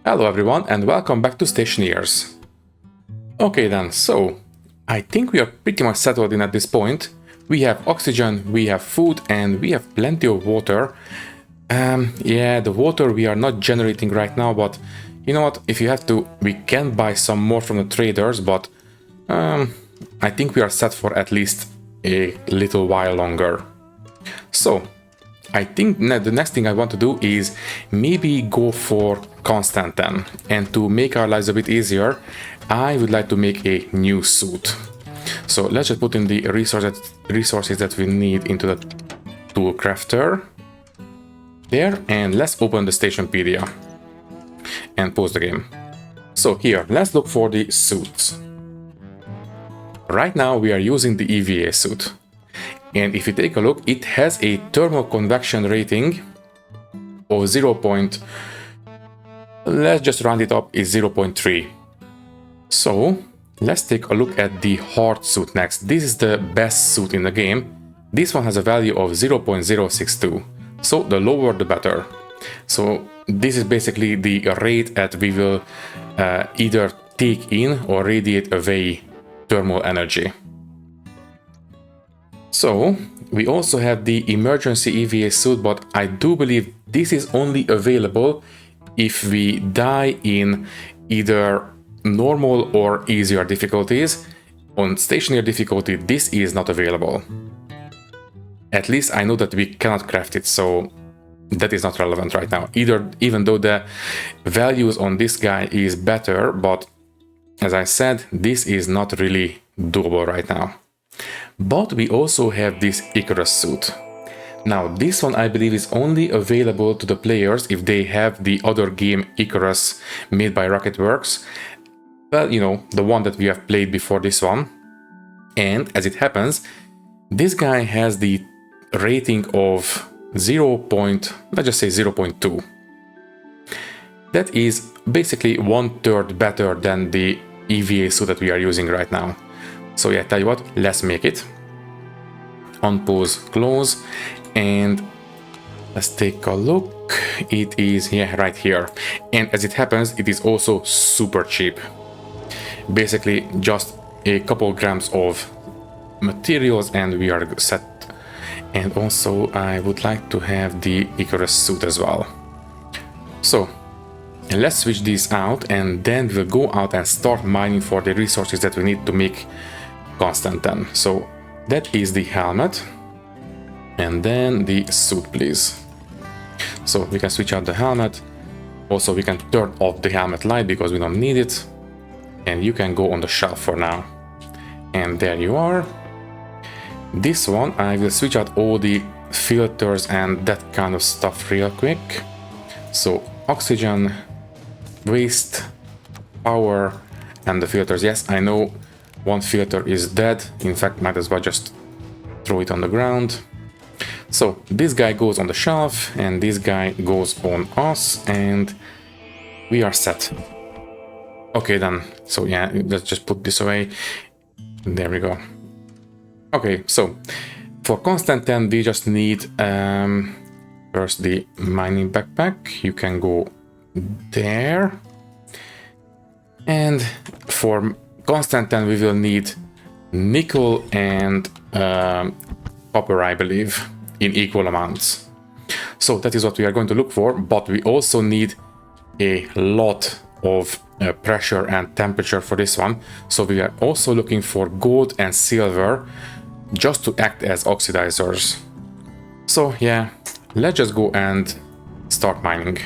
Hello everyone and welcome back to Stationeers. Okay then, so I think we are pretty much settled in at this point. We have oxygen, we have food, and we have plenty of water. Yeah, the water we are not generating right now, but you know what, if you have to, we can buy some more from the traders, but I think we are set for at least a little while longer. So I think the next thing I want to do is maybe go for constantan, and to make our lives a bit easier, I would like to make a new suit. So let's just put in the resources that we need into the tool crafter there, and let's open the Stationpedia and pause the game. So here, let's look for the suits. Right now we are using the EVA suit. And if you take a look, it has a thermal convection rating of 0. Let's just round it up, is 0.3. So let's take a look at the hard suit next. This is the best suit in the game. This one has a value of 0.062. So the lower the better. So this is basically the rate that we will either take in or radiate away thermal energy. So we also have the emergency EVA suit, but I do believe this is only available if we die in either normal or easier difficulties. On stationary difficulty, this is not available. At least I know that we cannot craft it, so that is not relevant right now. Even though the values on this guy is better, but as I said, this is not really doable right now. But we also have this Icarus suit. Now this one I believe is only available to the players if they have the other game Icarus made by Rocketworks. Well, you know, the one that we have played before this one. And as it happens, this guy has the rating of 0. Let's just say 0.2. That is basically 1/3 better than the EVA suit that we are using right now. So yeah, tell you what, let's make it. Unpause, close, and let's take a look. It is, yeah, right here. And as it happens, it is also super cheap. Basically just a couple grams of materials and we are set. And also I would like to have the Icarus suit as well. So let's switch these out and then we'll go out and start mining for the resources that we need to make constantan. So that is the helmet, and then the suit, please. So we can switch out the helmet. Also we can turn off the helmet light because we don't need it, and you can go on the shelf for now. And there you are. This one I will switch out all the filters and that kind of stuff real quick. So oxygen, waste, power, and the filters. Yes, I know one filter is dead. In fact, might as well just throw it on the ground. So this guy goes on the shelf and this guy goes on us, and we are set. Okay then, so yeah, let's just put this away. There we go. Okay, so for constantan we just need first the mining backpack. You can go there. And for constantan we will need nickel and copper, I believe, in equal amounts. So that is what we are going to look for, but we also need a lot of pressure and temperature for this one. So we are also looking for gold and silver just to act as oxidizers. So yeah, let's just go and start mining.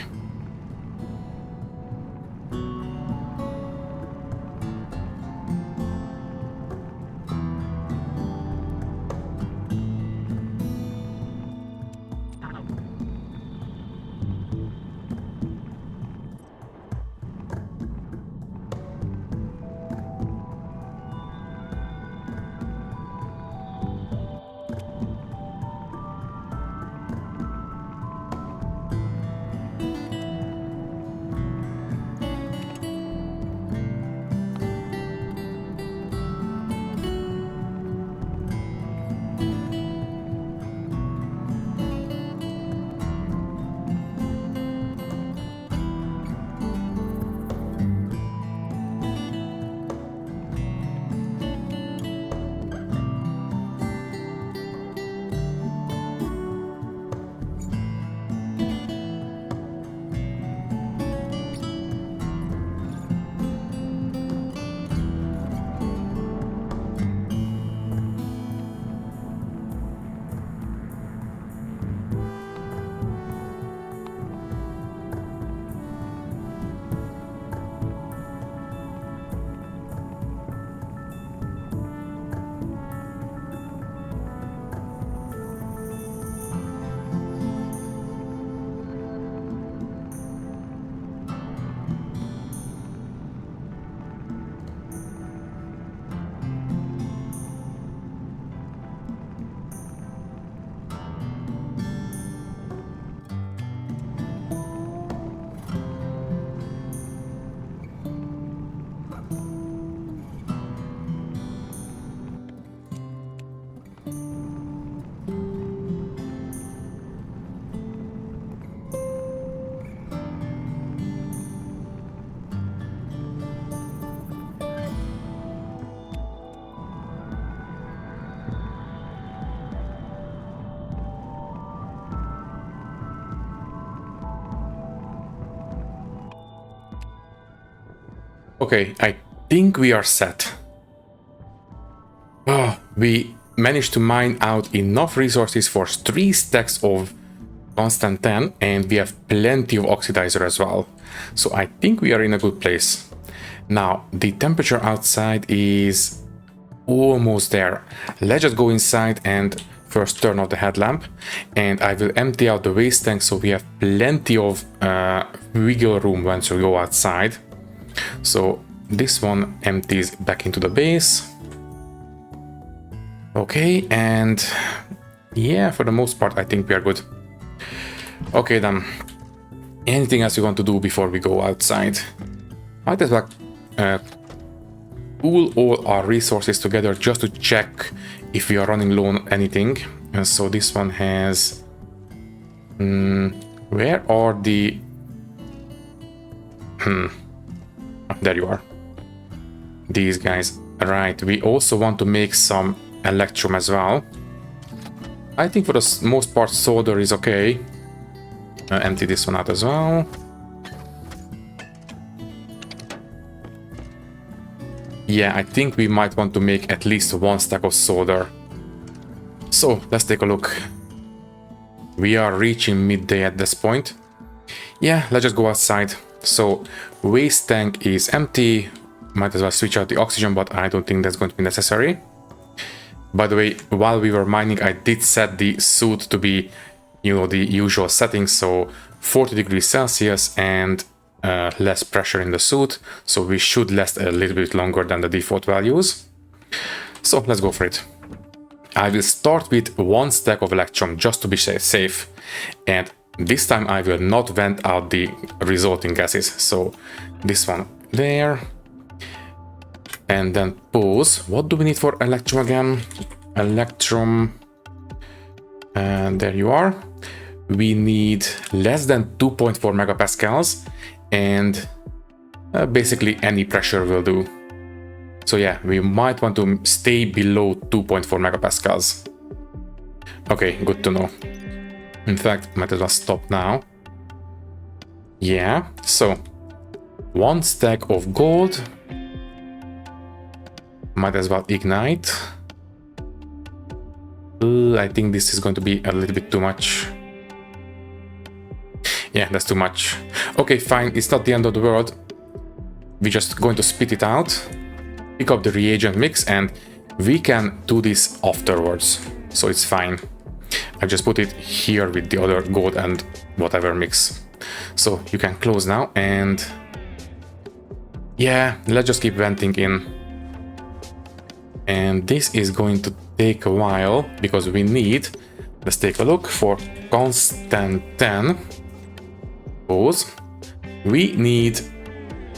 Okay, I think we are set. Oh, we managed to mine out enough resources for 3 stacks of constantan, and we have plenty of oxidizer as well. So I think we are in a good place. Now, the temperature outside is almost there. Let's just go inside and first turn off the headlamp, and I will empty out the waste tank so we have plenty of wiggle room once we go outside. So this one empties back into the base. Okay, and yeah, for the most part I think we are good. Okay then, anything else you want to do before we go outside? Might as well pool all our resources together just to check if we are running low on anything. And so this one has... where are the... there you are. These guys. Right, we also want to make some electrum as well. I think for the most part solder is okay. Empty this one out as well. Yeah, I think we might want to make at least 1 stack of solder. So, let's take a look. We are reaching midday at this point. Yeah, let's just go outside. So, waste tank is empty. Might as well switch out the oxygen, but I don't think that's going to be necessary. By the way, while we were mining, I did set the suit to be, you know, the usual settings. So, 40 degrees Celsius and less pressure in the suit. So, we should last a little bit longer than the default values. So, let's go for it. I will start with 1 stack of electrum just to be safe, and this time I will not vent out the resulting gases. So this one there, and then pause. What do we need for electrum again? Electrum, and there you are. We need less than 2.4 megapascals, and basically any pressure will do. So yeah, we might want to stay below 2.4 megapascals. Okay, good to know. In fact, might as well stop now. Yeah, so 1 stack of gold. Might as well ignite. I think this is going to be a little bit too much. Yeah, that's too much. Okay, fine, it's not the end of the world. We're just going to spit it out. Pick up the reagent mix, and we can do this afterwards, so it's fine. I just put it here with the other gold and whatever mix. So you can close now, and yeah, let's just keep venting in. And this is going to take a while because we need, let's take a look for constantan. Pause. We need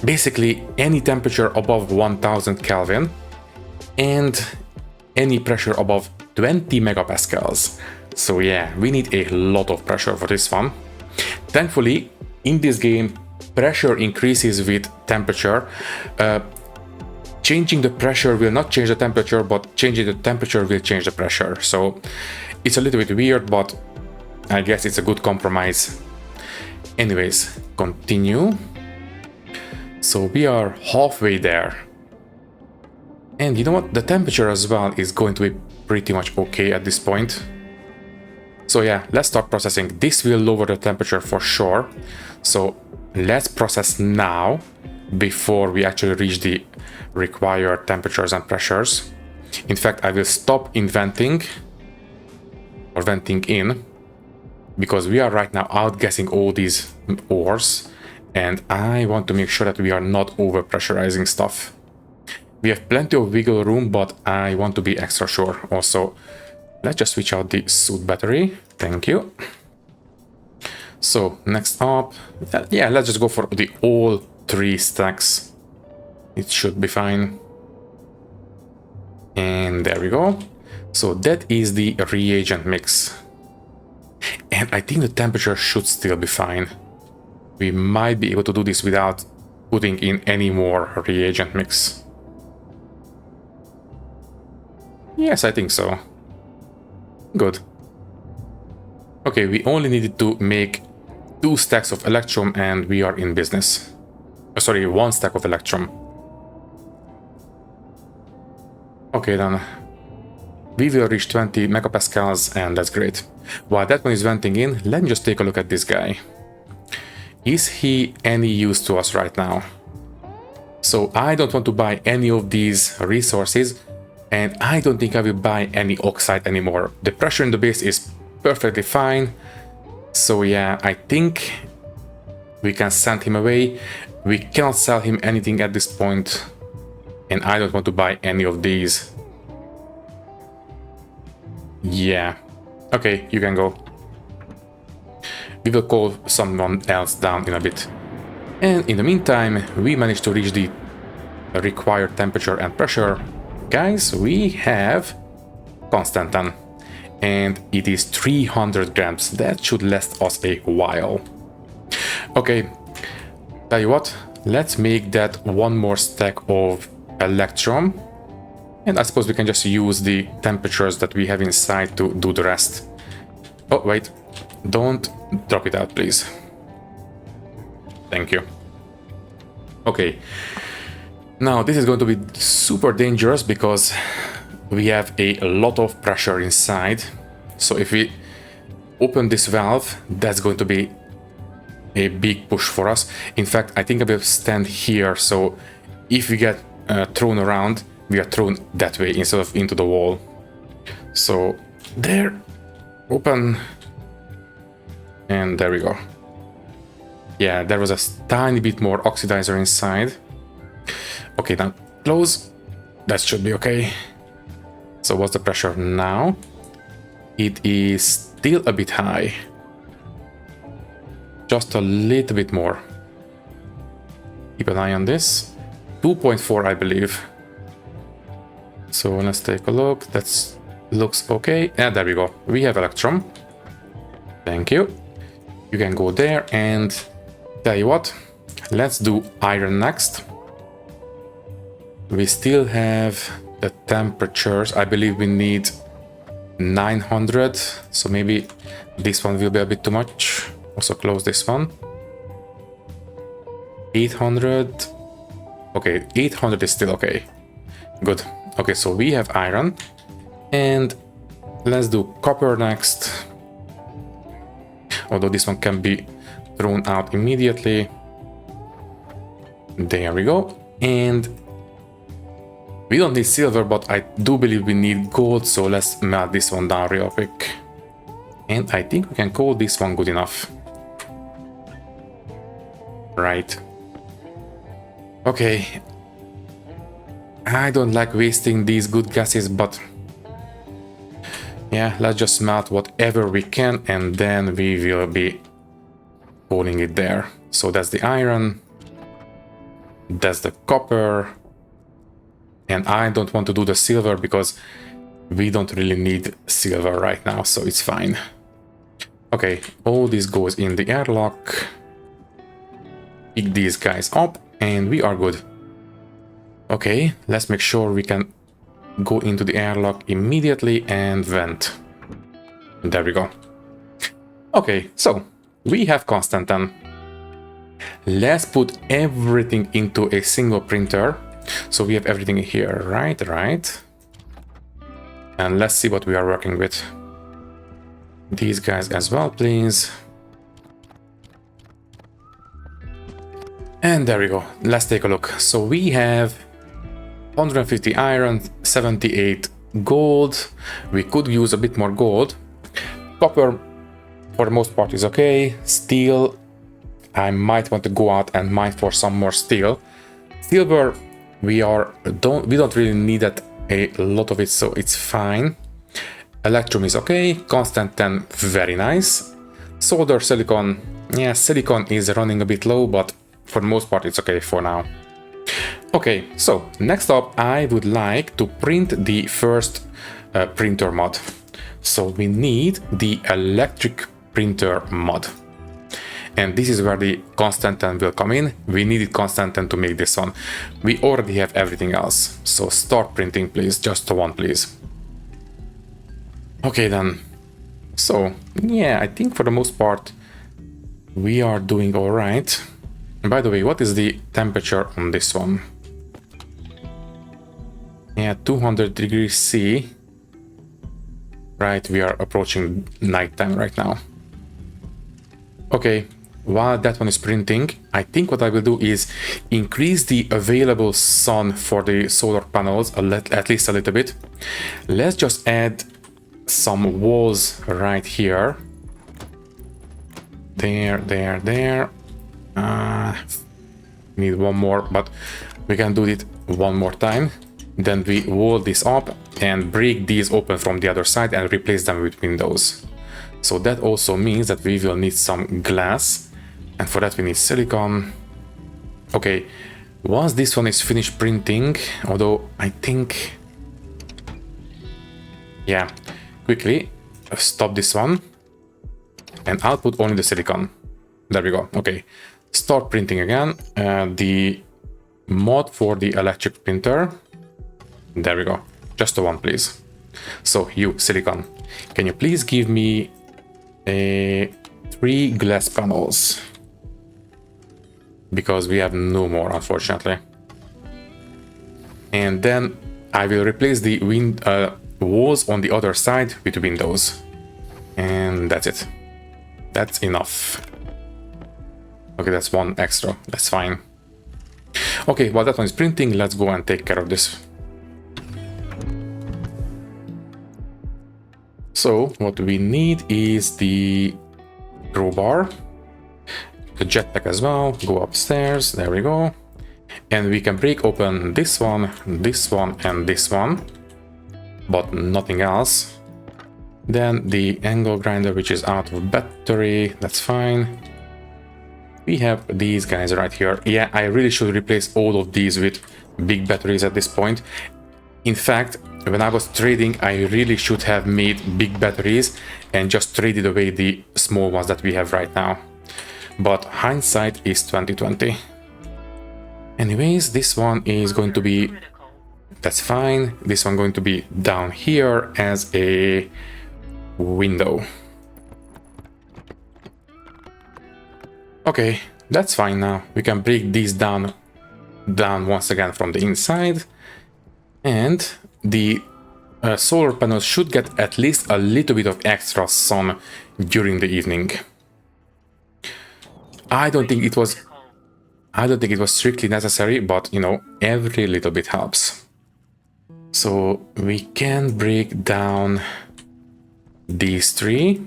basically any temperature above 1000 Kelvin and any pressure above 20 megapascals. So yeah, we need a lot of pressure for this one. Thankfully, in this game, pressure increases with temperature. Changing the pressure will not change the temperature, but changing the temperature will change the pressure. So it's a little bit weird, but I guess it's a good compromise. Anyways, continue. So we are halfway there. And you know what? The temperature as well is going to be pretty much okay at this point. So yeah, let's start processing. This will lower the temperature for sure. So let's process now before we actually reach the required temperatures and pressures. In fact, I will stop in venting or venting in because we are right now outgassing all these ores. And I want to make sure that we are not over pressurizing stuff. We have plenty of wiggle room, but I want to be extra sure. Also, let's just switch out the suit battery. Thank you. So next up, yeah, let's just go for the all 3 stacks. It should be fine. And there we go. So that is the reagent mix. And I think the temperature should still be fine. We might be able to do this without putting in any more reagent mix. Yes, I think so. Good. Okay, we only needed to make 2 stacks of electrum and we are in business. Sorry, 1 stack of electrum. Okay then, we will reach 20 megapascals and that's great. While that one is venting in, let me just take a look at this guy. Is he any use to us right now? So I don't want to buy any of these resources, and I don't think I will buy any oxide anymore. The pressure in the base is perfectly fine. So yeah, I think we can send him away. We cannot sell him anything at this point, and I don't want to buy any of these. Yeah. Okay, you can go. We will call someone else down in a bit. And in the meantime, we managed to reach the required temperature and pressure. Guys, we have constantan, and it is 300 grams. That should last us a while. Okay, tell you what, let's make that one more stack of electrum. And I suppose we can just use the temperatures that we have inside to do the rest. Oh, wait. Don't drop it out, please. Thank you. Okay. Now, this is going to be super dangerous because we have a lot of pressure inside. So if we open this valve, that's going to be a big push for us. In fact, I think I will stand here. So if we get thrown around, we are thrown that way instead of into the wall. So there, open, and there we go. Yeah, there was a tiny bit more oxidizer inside. Okay, now close. That should be okay. So what's the pressure now? It is still a bit high. Just a little bit more. Keep an eye on this. 2.4, I believe. So let's take a look. That looks okay. And there we go. We have electrum. Thank you. You can go there, and tell you what, let's do iron next. We still have the temperatures. I believe we need 900. So maybe this one will be a bit too much. Also close this one. 800. Okay, 800 is still okay. Good. Okay, so we have iron, and let's do copper next. Although this one can be thrown out immediately. There we go. And we don't need silver, but I do believe we need gold, so let's melt this one down real quick. And I think we can call this one good enough. Right. Okay. I don't like wasting these good gases, but yeah, let's just smelt whatever we can, and then we will be putting it there. So that's the iron, that's the copper, and I don't want to do the silver because we don't really need silver right now, so it's fine. Okay, all this goes in the airlock. Pick these guys up, and we are good. Okay, let's make sure we can go into the airlock immediately and vent. There we go. Okay, so we have constantan. Let's put everything into a single printer. So we have everything here, right? And let's see what we are working with. These guys as well, please. And there we go. Let's take a look. So we have 150 iron, 78 gold. We could use a bit more gold. Copper, for the most part, is okay. Steel, I might want to go out and mine for some more steel. Silver, we don't really need that a lot of it, so it's fine. Electrum is okay. Constantan, very nice. Solder, silicon, yeah, silicon is running a bit low, but for the most part, it's okay for now. Okay, so next up, I would like to print the first printer mod. So we need the electric printer mod. And this is where the constantan will come in. We needed constantan to make this one. We already have everything else. So start printing, please. Just the one, please. Okay, then. So, yeah, I think for the most part, we are doing all right. And by the way, what is the temperature on this one? Yeah, 200 degrees C. Right, we are approaching nighttime right now. Okay, while that one is printing, I think what I will do is increase the available sun for the solar panels at least a little bit. Let's just add some walls right here. There. Need one more, but we can do it one more time. Then we wall this up and break these open from the other side and replace them with windows. So that also means that we will need some glass, and for that we need silicon. Okay, once this one is finished printing, although I think... Yeah, quickly stop this one and I'll put only the silicon. There we go. Okay, start printing again. The mod for the electric printer. There we go. Just the one, please. So you, silicon, can you please give me 3 glass panels? Because we have no more, unfortunately. And then I will replace the walls on the other side with windows. And that's it. That's enough. Okay, that's one extra. That's fine. Okay, while that one is printing, let's go and take care of this. So what we need is the crowbar, the jetpack as well. Go upstairs. There we go. And we can break open this one, and this one, but nothing else. Then the angle grinder, which is out of battery. That's fine. We have these guys right here. Yeah, I really should replace all of these with big batteries at this point. In fact, when I was trading, I really should have made big batteries and just traded away the small ones that we have right now. But hindsight is 2020. Anyways, this one is going to be... That's fine. This one going to be down here as a window. Okay, that's fine now. We can break these down once again from the inside. And the solar panels should get at least a little bit of extra sun during the evening. I don't think it was strictly necessary, but you know, every little bit helps. So we can break down these 3.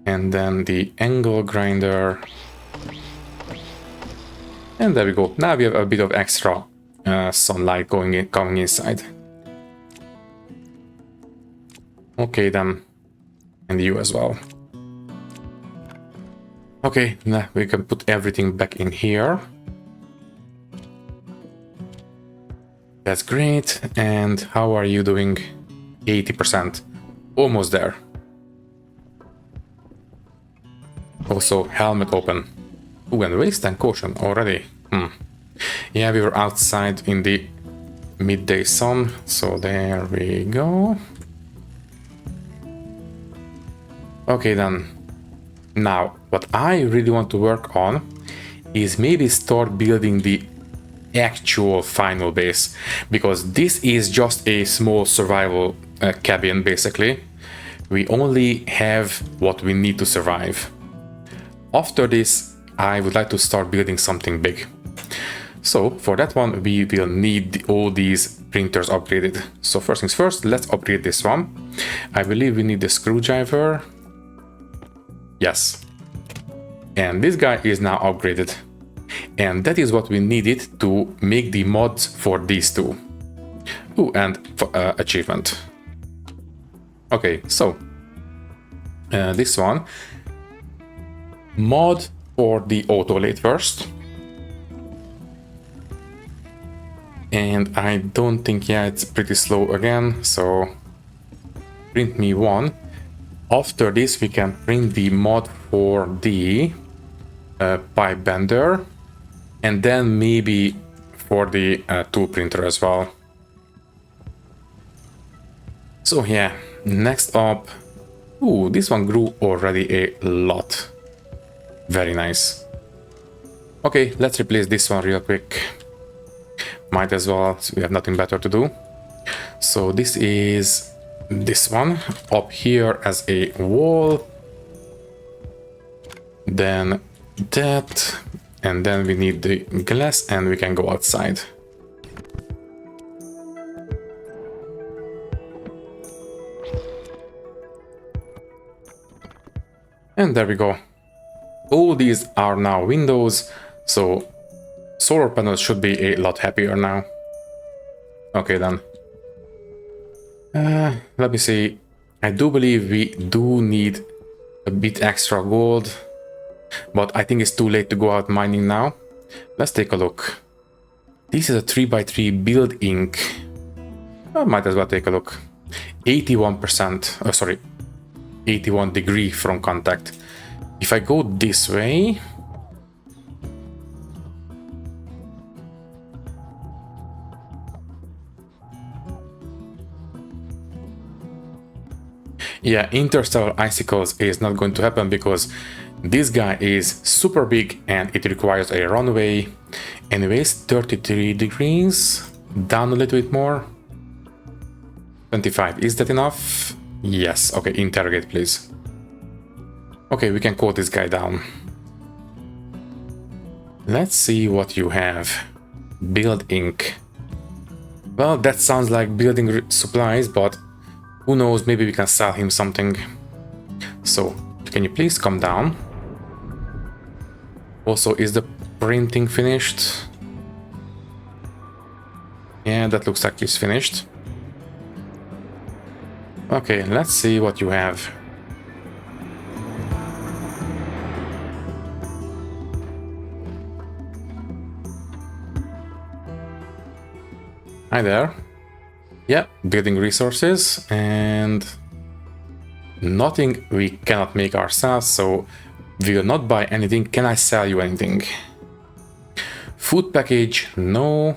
And then the angle grinder. And there we go. Now we have a bit of extra sunlight coming inside. Okay then. And you as well. Okay, now we can put everything back in here. That's great. And how are you doing? 80%. Almost there. Also, helmet open. Ooh, and waste and caution already. Yeah, we were outside in the midday sun, so there we go. Okay then. Now, what I really want to work on is maybe start building the actual final base, because this is just a small survival cabin, basically. We only have what we need to survive. After this, I would like to start building something big. So for that one, we will need all these printers upgraded. So first things first, let's upgrade this one. I believe we need the screwdriver. Yes. And this guy is now upgraded. And that is what we needed to make the mods for these 2. Ooh, and achievement. Okay, so this one. Mod for the auto lathe first. And I don't think, yeah, it's pretty slow again, so print me 1. After this, we can print the mod for the pipe bender, and then maybe for the tool printer as well. So yeah, next up, ooh, this one grew already a lot. Very nice. Okay, let's replace this one real quick. Might as well, we have nothing better to do. So this is this one up here as a wall. Then that, and then we need the glass and we can go outside. And there we go. All these are now windows, so solar panels should be a lot happier now. Okay then. Let me see. I do believe we do need a bit extra gold, but I think it's too late to go out mining now. Let's take a look. This is a 3x3 build ink. I might as well take a look. 81%, sorry, 81 degree from contact. If I go this way, yeah, interstellar icicles is not going to happen because this guy is super big and it requires a runway. Anyways, 33 degrees, down a little bit more. 25, is that enough? Yes, okay, interrogate please. Okay, we can call this guy down. Let's see what you have. Build ink. Well, that sounds like building supplies, but who knows, maybe we can sell him something. So, can you please come down? Also, is the printing finished? Yeah, that looks like it's finished. Okay, let's see what you have. Hi there. Yeah, building resources and nothing we cannot make ourselves, so we will not buy anything. Can I sell you anything? Food package, no.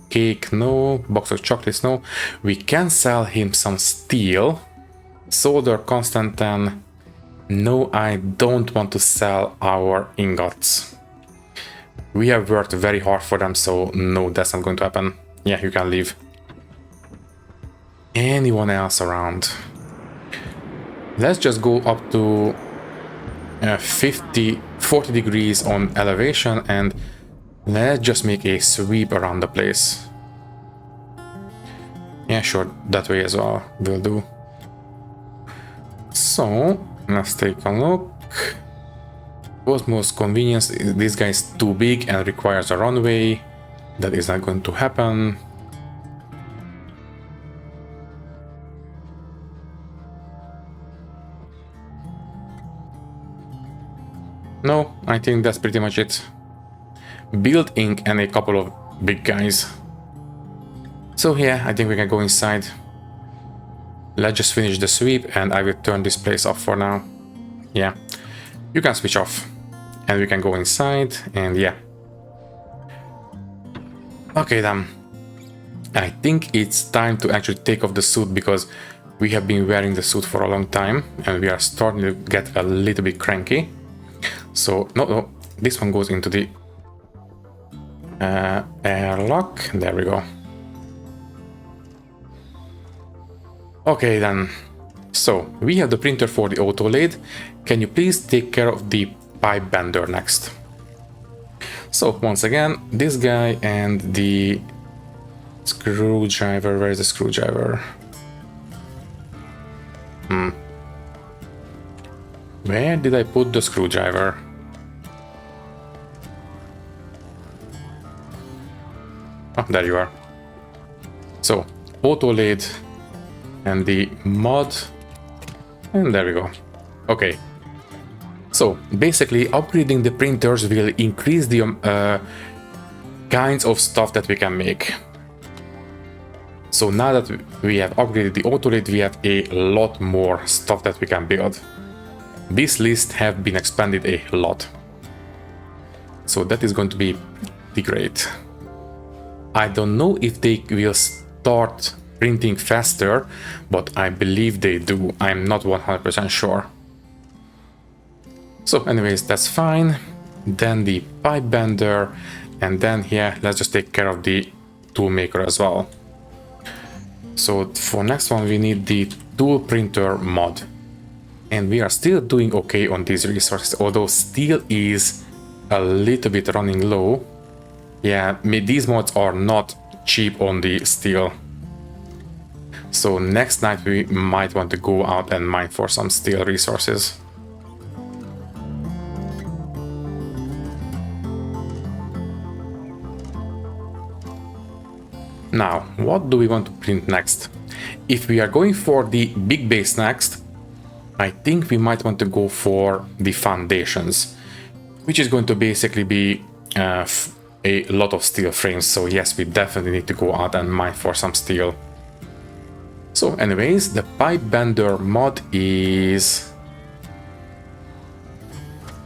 Cake, no. Box of chocolates, no. We can sell him some steel. Solder, constantan. No, I don't want to sell our ingots. We have worked very hard for them, so no, that's not going to happen. Yeah, you can leave. Anyone else around? Let's just go up to 40 degrees on elevation and let's just make a sweep around the place. Yeah, sure, that way as well will do. So, let's take a look. What's most convenient? This guy is too big and requires a runway. That is not going to happen. No, I think that's pretty much it. Build ink and a couple of big guys. So yeah, I think we can go inside. Let's just finish the sweep and I will turn this place off for now. Yeah, you can switch off and we can go inside and yeah. Okay then, I think it's time to actually take off the suit because we have been wearing the suit for a long time and we are starting to get a little bit cranky. So, no, this one goes into the airlock. There we go. Okay then, so we have the printer for the auto lathe. Can you please take care of the pipe bender next? So once again, this guy and the screwdriver. Where is the screwdriver? Where did I put the screwdriver? Oh, there you are. So, auto lathe and the mod. And there we go. Okay. So basically upgrading the printers will increase the kinds of stuff that we can make. So now that we have upgraded the auto lathe, we have a lot more stuff that we can build. This list have been expanded a lot. So that is going to be pretty great. I don't know if they will start printing faster, but I believe they do. I'm not 100% sure. So anyways, that's fine. Then the pipe bender, and then here, let's just take care of the tool maker as well. So for next one we need the tool printer mod. And we are still doing okay on these resources, although steel is a little bit running low. Yeah, these mods are not cheap on the steel. So next night we might want to go out and mine for some steel resources. Now, what do we want to print next? If we are going for the big base next, I think we might want to go for the foundations, which is going to basically be a lot of steel frames. So yes, we definitely need to go out and mine for some steel. So anyways, the pipe bender mod is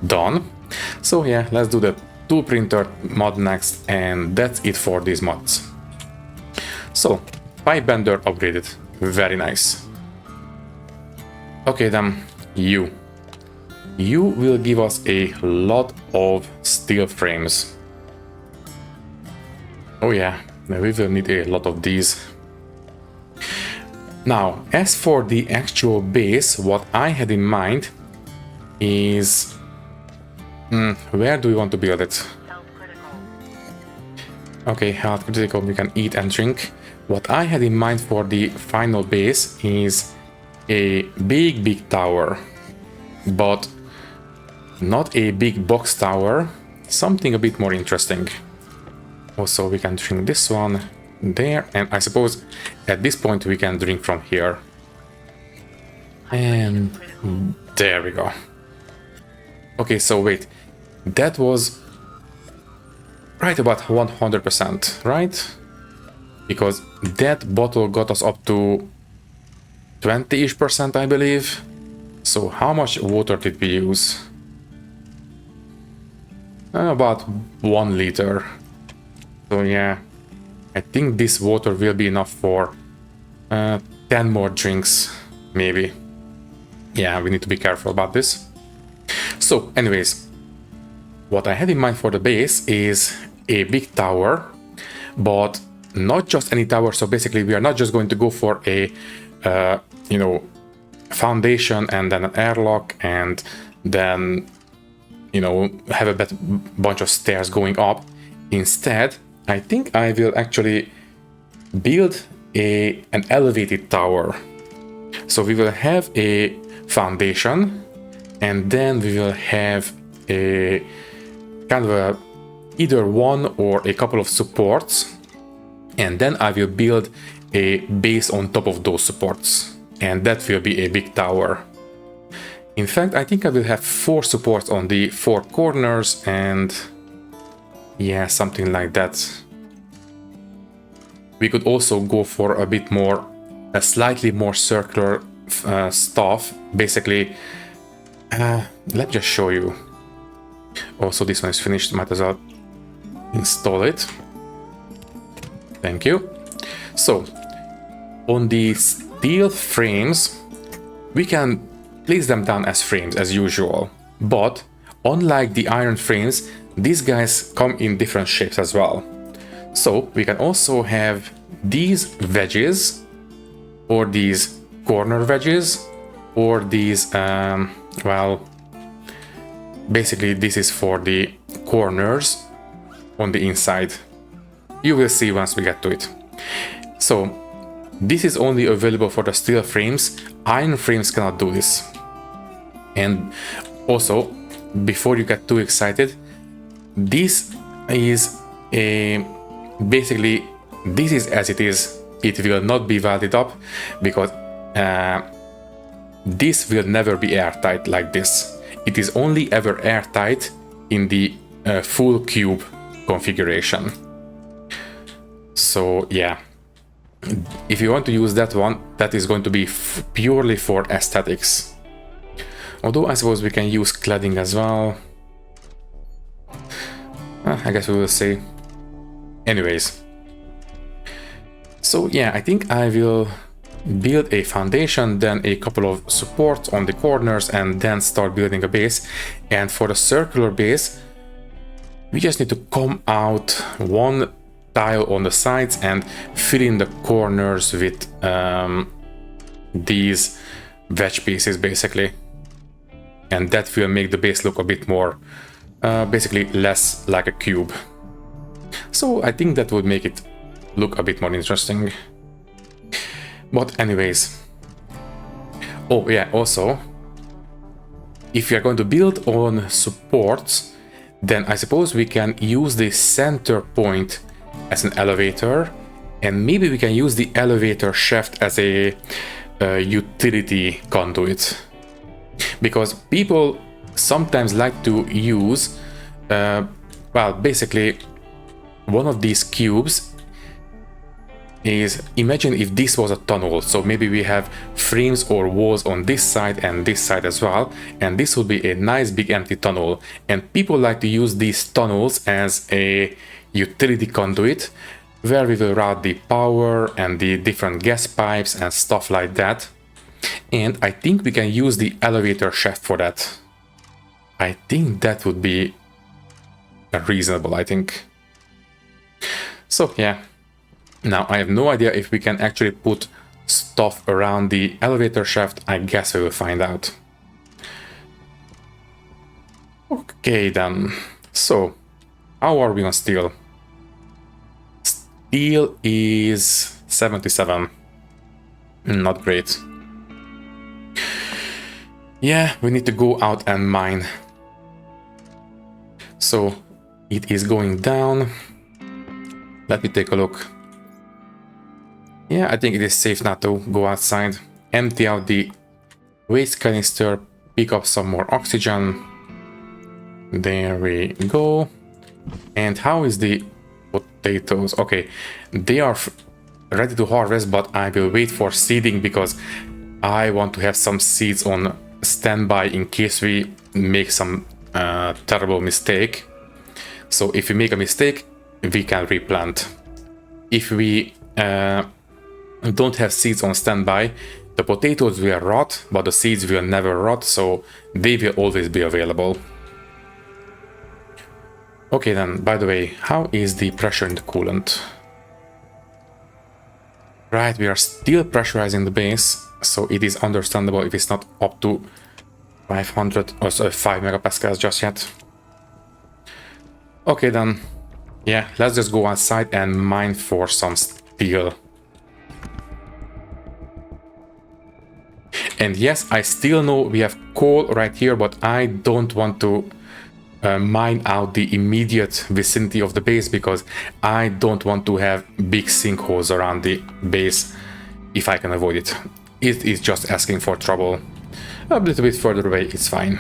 done. So yeah, let's do the tool printer mod next, and that's it for these mods. So pipe bender upgraded, very nice. Okay then, you will give us a lot of steel frames. Oh yeah, we will need a lot of these. Now, as for the actual base, what I had in mind is... where do we want to build it? Okay, health critical, we can eat and drink. What I had in mind for the final base is a big tower, but not a big box tower, something a bit more interesting. Also, we can drink this one there, and I suppose at this point we can drink from here. And there we go. Okay, so wait, that was right about 100%, right? Because that bottle got us up to 20-ish%, I believe. So how much water did we use? About 1 liter. So yeah, I think this water will be enough for 10 more drinks, maybe. Yeah, we need to be careful about this. So anyways, what I had in mind for the base is a big tower, but not just any tower. So basically we are not just going to go for a foundation and then an airlock and then have a bunch of stairs going up. Instead, I think I will actually build an elevated tower. So we will have a foundation, and then we will have a kind of either one or a couple of supports, and then I will build a base on top of those supports, and that will be a big tower. In fact, I think I will have 4 supports on the 4 corners, and yeah, something like that. We could also go for a slightly more circular stuff. Basically, let me just show you. Also, this one is finished, might as well install it. Thank you. So, on the steel frames, we can place them down as frames as usual, but unlike the iron frames, these guys come in different shapes as well. So we can also have these wedges, or these corner wedges, or these basically this is for the corners on the inside. You will see once we get to it. So this is only available for the steel frames. Iron frames cannot do this. And also, before you get too excited, this is basically this is as it is. It will not be welded up because this will never be airtight like this. It is only ever airtight in the full cube configuration. So yeah, if you want to use that one, that is going to be purely for aesthetics. Although I suppose we can use cladding as well. I guess we will see. Anyways. So yeah, I think I will build a foundation, then a couple of supports on the corners, and then start building a base. And for the circular base, we just need to come out 1 tile on the sides and fill in the corners with these wedge pieces basically, and that will make the base look a bit more basically less like a cube. So I think that would make it look a bit more interesting. But anyways, oh yeah, also if we are going to build on supports, then I suppose we can use the center point as an elevator, and maybe we can use the elevator shaft as a utility conduit, because people sometimes like to use well, basically one of these cubes is, imagine if this was a tunnel, so maybe we have frames or walls on this side and this side as well, and this would be a nice big empty tunnel, and people like to use these tunnels as a utility conduit where we will route the power and the different gas pipes and stuff like that. And I think we can use the elevator shaft for that. I think that would be reasonable, I think. So yeah, now I have no idea if we can actually put stuff around the elevator shaft. I guess we will find out. Okay then, so how are we on steel? Steel is 77. Not great. Yeah, we need to go out and mine. So it is going down. Let me take a look. Yeah, I think it is safe now to go outside, empty out the waste canister, pick up some more oxygen. There we go. And how is the potatoes? Okay, they are ready to harvest, but I will wait for seeding because I want to have some seeds on standby in case we make some terrible mistake. So if we make a mistake, we can replant. If we don't have seeds on standby, the potatoes will rot, but the seeds will never rot, so they will always be available. Okay then, by the way, how is the pressure in the coolant? Right, we are still pressurizing the base, so it is understandable if it's not up to 500 or 5 megapascals just yet. Okay then, yeah, let's just go outside and mine for some steel. And yes, I still know we have coal right here, but I don't want to mine out the immediate vicinity of the base because I don't want to have big sinkholes around the base if I can avoid it. It is just asking for trouble. A little bit further away, it's fine.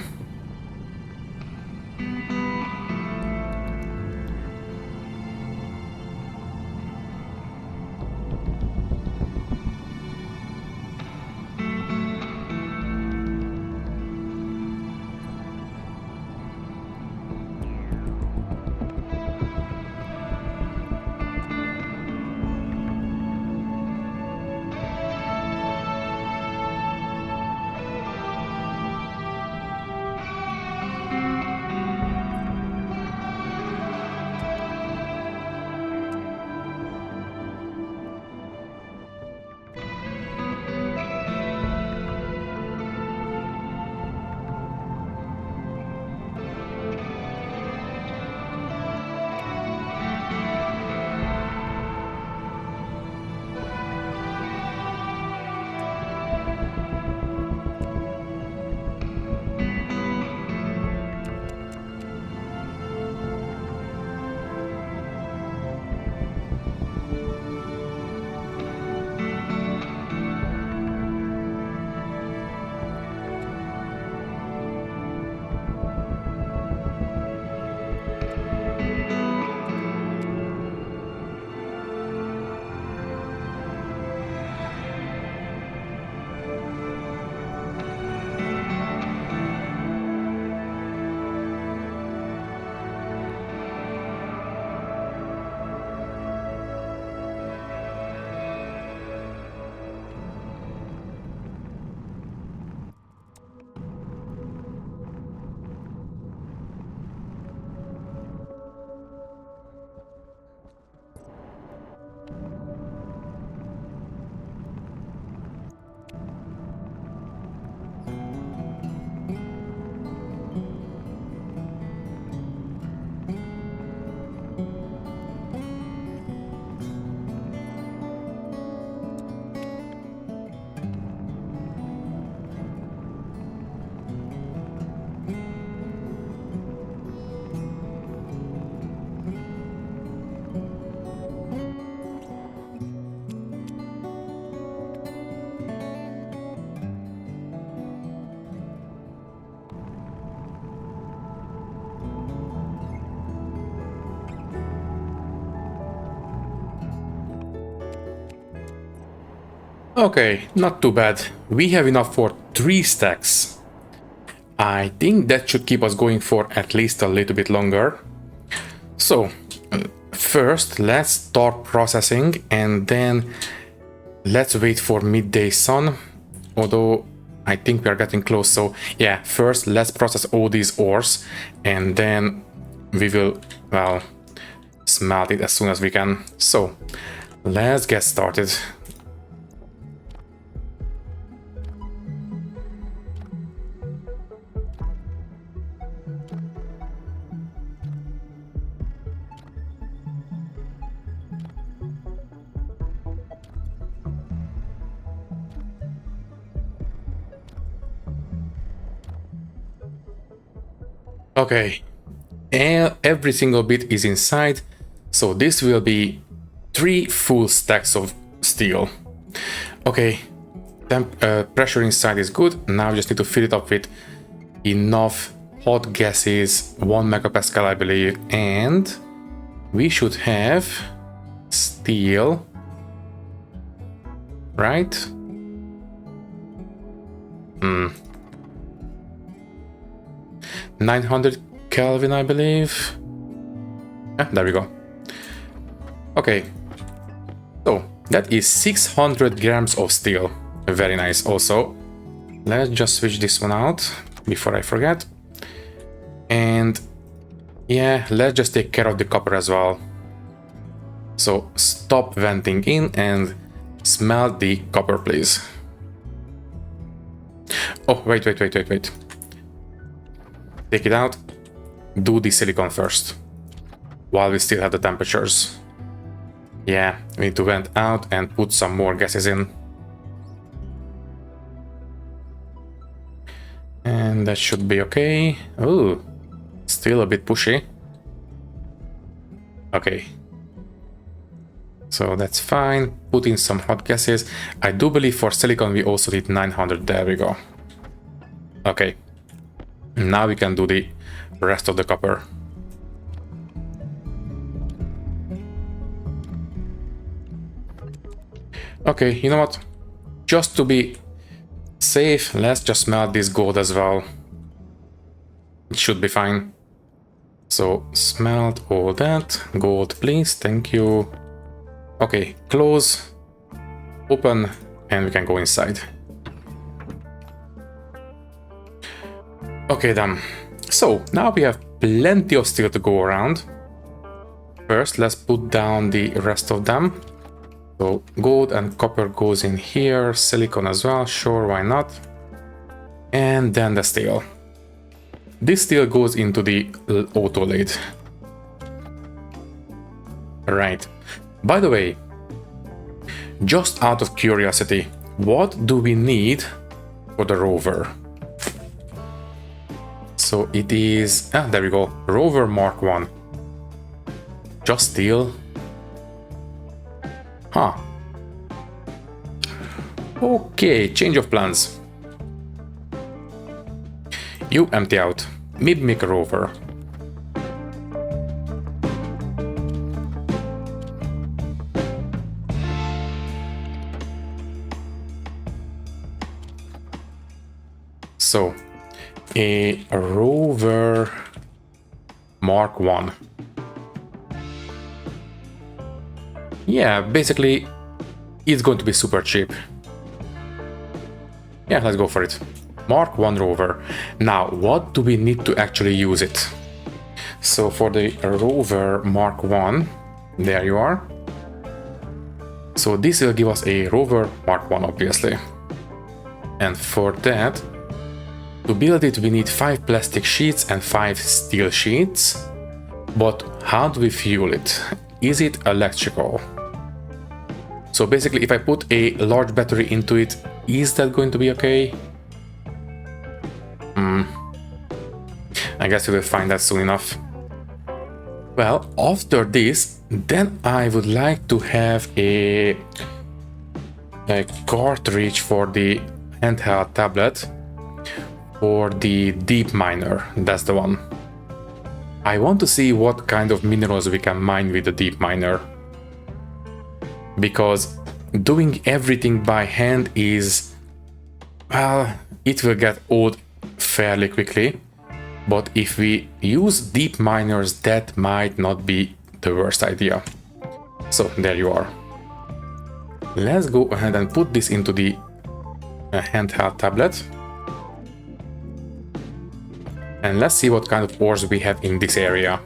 Okay, not too bad. We have enough for 3 stacks. I think that should keep us going for at least a little bit longer. So, first let's start processing and then let's wait for midday sun. Although I think we are getting close, so yeah, first let's process all these ores and then we will, well, smelt it as soon as we can. So, let's get started. Okay, and every single bit is inside, so this will be 3 full stacks of steel. Okay, pressure inside is good. Now we just need to fill it up with enough hot gases, 1 megapascal I believe, and we should have steel, right? 900 Kelvin, I believe. There we go. Okay, so that is 600 grams of steel. Very nice. Also, let's just switch this one out before I forget. And yeah, let's just take care of the copper as well. So stop venting in and smelt the copper, please. Oh, wait. Take it out. Do the silicon first, while we still have the temperatures. Yeah, we need to vent out and put some more gases in. And that should be okay. Oh, still a bit pushy. Okay. So that's fine. Put in some hot gases. I do believe for silicon we also need 900. There we go. Okay. Now we can do the rest of the copper. Okay, you know what? Just to be safe, let's just smelt this gold as well. It should be fine. So smelt all that. Gold, please. Thank you. Okay, close, open, and we can go inside. Okay then, so now we have plenty of steel to go around. First, let's put down the rest of them. So gold and copper goes in here, silicon as well, sure, why not? And then the steel. This steel goes into the auto lathe. Right. By the way, just out of curiosity, what do we need for the rover? So it is, there we go, rover Mark 1. Just steel? Huh. Okay, change of plans. You empty out. Mid-make a rover. So, a rover Mark 1. Yeah, basically, it's going to be super cheap. Yeah, let's go for it. Mark 1 rover. Now, what do we need to actually use it? So for the rover Mark 1, there you are. So this will give us a rover Mark 1, obviously. And for that, to build it, we need 5 plastic sheets and 5 steel sheets. But how do we fuel it? Is it electrical? So basically, if I put a large battery into it, is that going to be okay? I guess we will find that soon enough. Well, after this, then I would like to have a cartridge for the handheld tablet for the deep miner. That's the one. I want to see what kind of minerals we can mine with the deep miner. Because doing everything by hand is, well, it will get old fairly quickly. But if we use deep miners, that might not be the worst idea. So there you are. Let's go ahead and put this into the handheld tablet. And let's see what kind of ores we have in this area.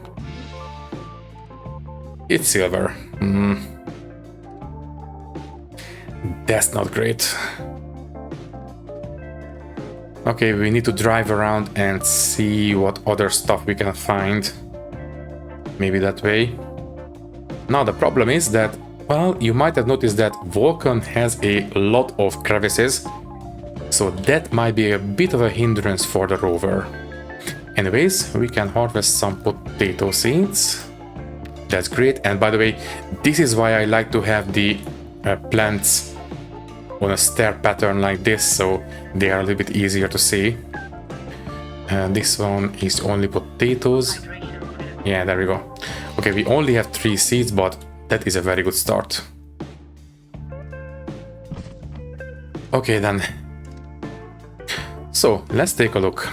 It's silver. That's not great. Okay, we need to drive around and see what other stuff we can find. Maybe that way. Now the problem is that, well, you might have noticed that Vulcan has a lot of crevices, so that might be a bit of a hindrance for the rover. Anyways, we can harvest some potato seeds. That's great. And by the way, this is why I like to have the plants on a stair pattern like this, so they are a little bit easier to see. This one is only potatoes. Yeah, there we go. Okay, we only have 3 seeds, but that is a very good start. Okay then. So let's take a look.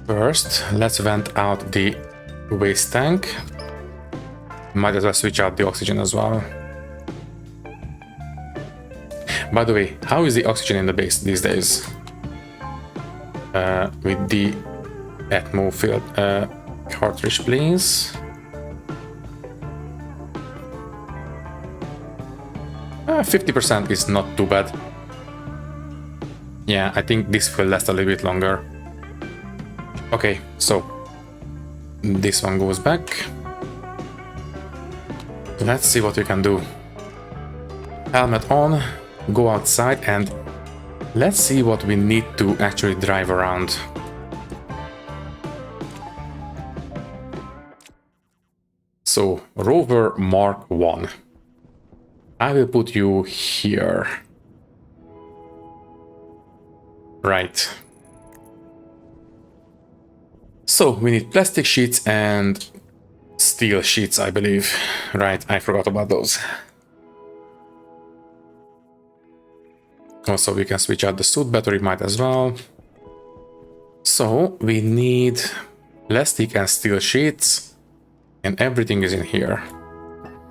First, let's vent out the waste tank. Might as well switch out the oxygen as well. By the way, how is the oxygen in the base these days? With the Atmo field cartridge, please. 50% is not too bad. Yeah, I think this will last a little bit longer. Okay, so this one goes back. Let's see what we can do. Helmet on. Go outside and let's see what we need to actually drive around. So, rover Mark 1. I will put you here. Right. So, we need plastic sheets and steel sheets, I believe. Right, I forgot about those. Also, we can switch out the suit battery, might as well. So, we need plastic and steel sheets, and everything is in here.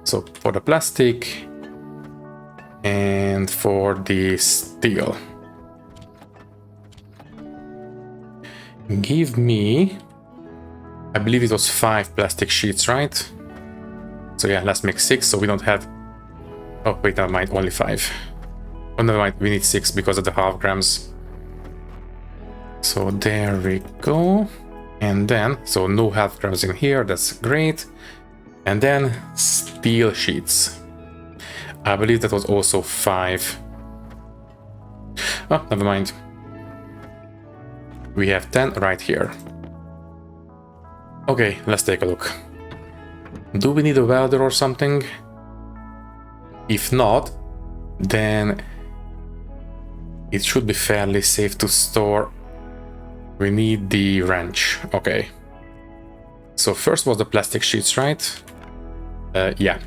So, for the plastic and for the steel. Give me, I believe it was 5 plastic sheets, right? So yeah, let's make 6 so we don't have, oh wait, never mind, only 5. Oh, never mind, we need 6 because of the half grams. So there we go. And then, so no half grams in here, that's great. And then steel sheets. I believe that was also 5. Oh, never mind. We have 10 right here. Okay, let's take a look. Do we need a welder or something? If not, then it should be fairly safe to store. We need the wrench. Okay. So first was the plastic sheets, right? Yeah.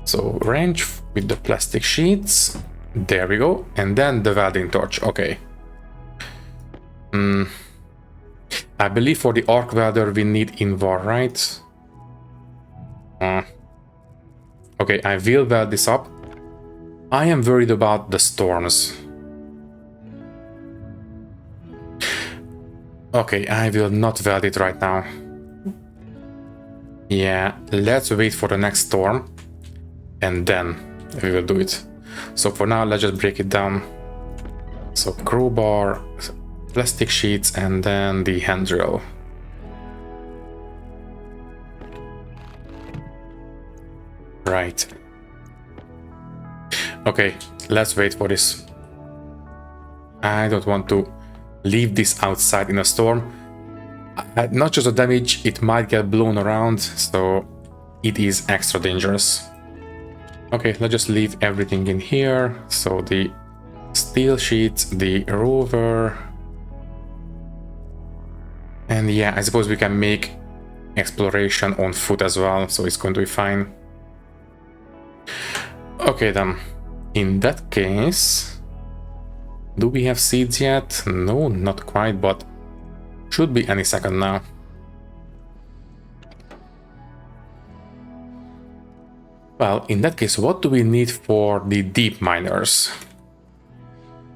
So wrench with the plastic sheets. There we go. And then the welding torch. Okay. I believe for the arc welder we need Invar, right? Okay, I will weld this up. I am worried about the storms. Okay, I will not weld it right now. Yeah, let's wait for the next storm and then we will do it. So for now, let's just break it down. So crowbar, plastic sheets, and then the hand drill. Right. Okay, let's wait for this. I don't want to leave this outside in a storm. Not just the damage, it might get blown around, so it is extra dangerous. Okay, let's just leave everything in here. So the steel sheets, the rover. And yeah, I suppose we can make exploration on foot as well, so it's going to be fine. Okay then, in that case, do we have seeds yet? No, not quite, but should be any second now. Well, in that case, what do we need for the deep miners?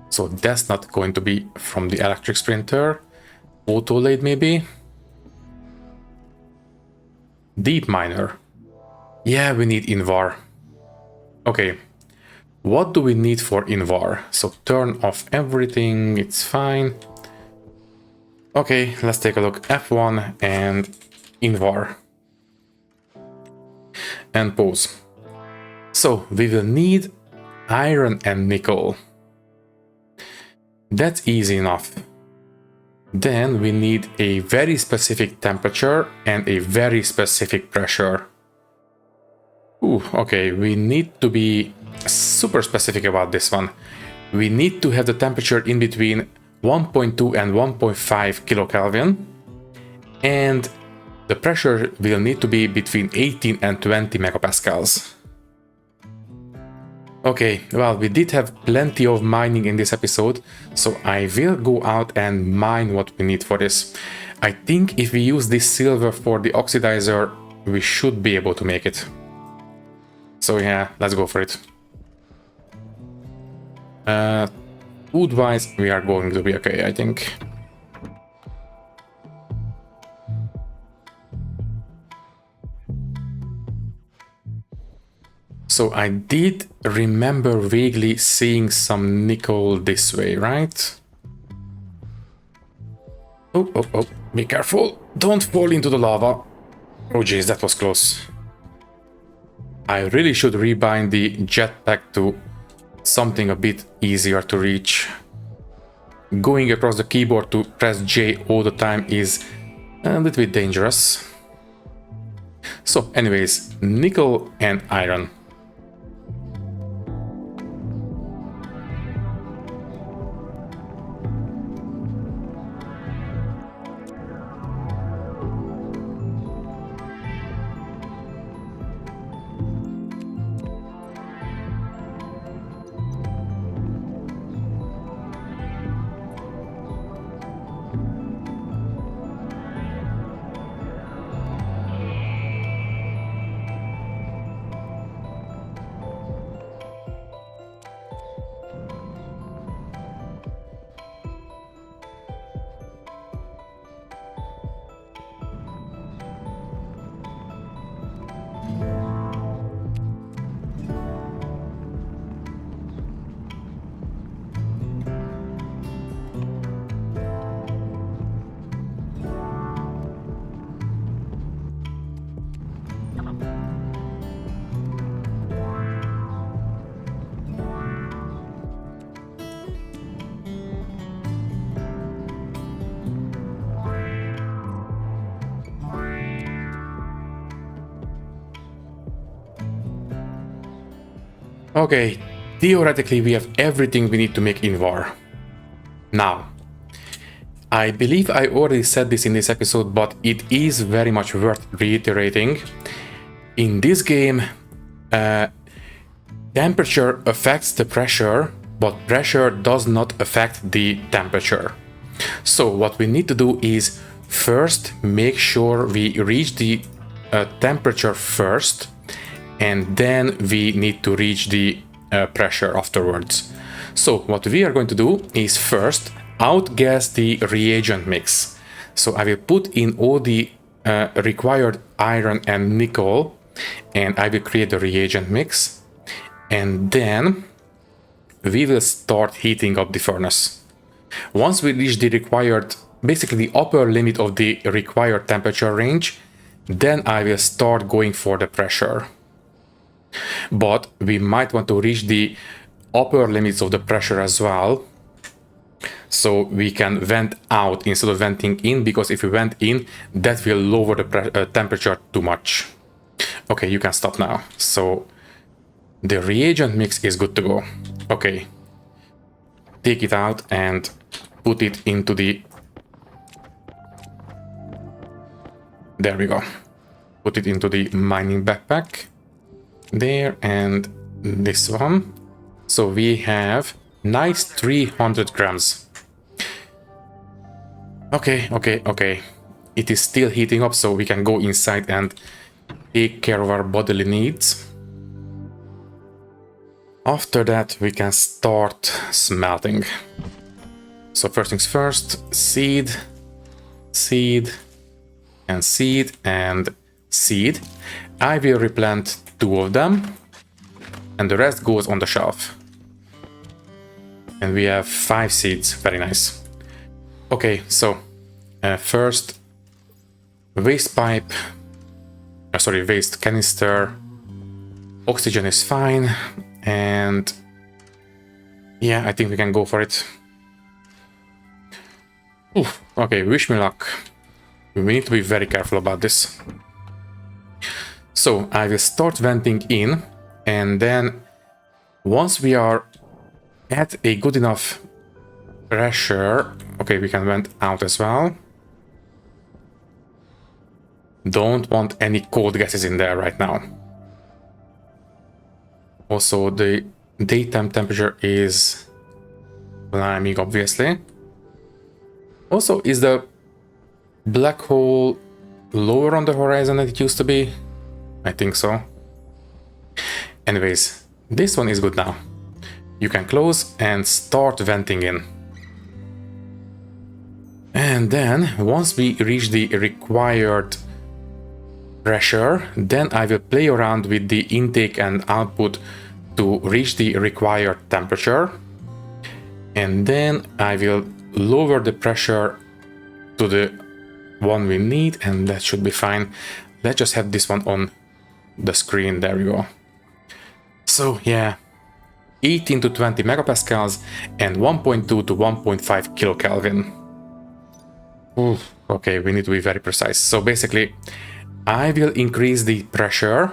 So that's not going to be from the electric sprinter. Auto lathe maybe? Deep miner. Yeah, we need Invar. Okay. What do we need for Invar? So turn off everything, it's fine. Okay, let's take a look. F1 and Invar. And pause. So we will need iron and nickel. That's easy enough. Then we need a very specific temperature and a very specific pressure. Ooh, okay, we need to be super specific about this one. We need to have the temperature in between 1.2 and 1.5 kilokelvin, and the pressure will need to be between 18 and 20 megapascals. Okay, well, we did have plenty of mining in this episode, so I will go out and mine what we need for this. I think if we use this silver for the oxidizer, we should be able to make it. So yeah, let's go for it. Food-wise, we are going to be okay, I think. So I did remember vaguely seeing some nickel this way, right? Oh, oh, oh, be careful. Don't fall into the lava. Oh jeez, that was close. I really should rebind the jetpack to something a bit easier to reach. Going across the keyboard to press J all the time is a little bit dangerous. So anyways, nickel and iron. Okay, theoretically we have everything we need to make Invar. Now, I believe I already said this in this episode, but it is very much worth reiterating. In this game, temperature affects the pressure, but pressure does not affect the temperature. So what we need to do is first make sure we reach the temperature first, and then we need to reach the pressure afterwards. So what we are going to do is first outgas the reagent mix. So I will put in all the required iron and nickel, and I will create the reagent mix, and then we will start heating up the furnace. Once we reach the required, basically the upper limit of the required temperature range, then I will start going for the pressure. But we might want to reach the upper limits of the pressure as well, so we can vent out instead of venting in, because if we vent in, that will lower the temperature too much. Okay, you can stop now. So the reagent mix is good to go. Okay, take it out and put it into the... There we go. Put it into the mining backpack. There, and this one. So we have nice 300 grams. Okay. It is still heating up, so we can go inside and take care of our bodily needs. After that, we can start smelting. So first things first, seed, and seed. I will replant 2 of them, and the rest goes on the shelf. And we have 5 seeds, very nice. Okay, so first, waste canister, oxygen is fine, and yeah, I think we can go for it. Oof, okay, wish me luck. We need to be very careful about this. So I will start venting in, and then once we are at a good enough pressure, okay, we can vent out as well. Don't want any cold gases in there right now. Also, the daytime temperature is climbing, obviously. Also, is the black hole lower on the horizon than it used to be? I think so. Anyways, this one is good now. You can close and start venting in. And then, once we reach the required pressure, then I will play around with the intake and output to reach the required temperature. And then I will lower the pressure to the one we need, and that should be fine. Let's just have this one on the screen. There we go. So yeah, 18 to 20 megapascals and 1.2 to 1.5 kilokelvin. Okay, we need to be very precise. So basically, I will increase the pressure,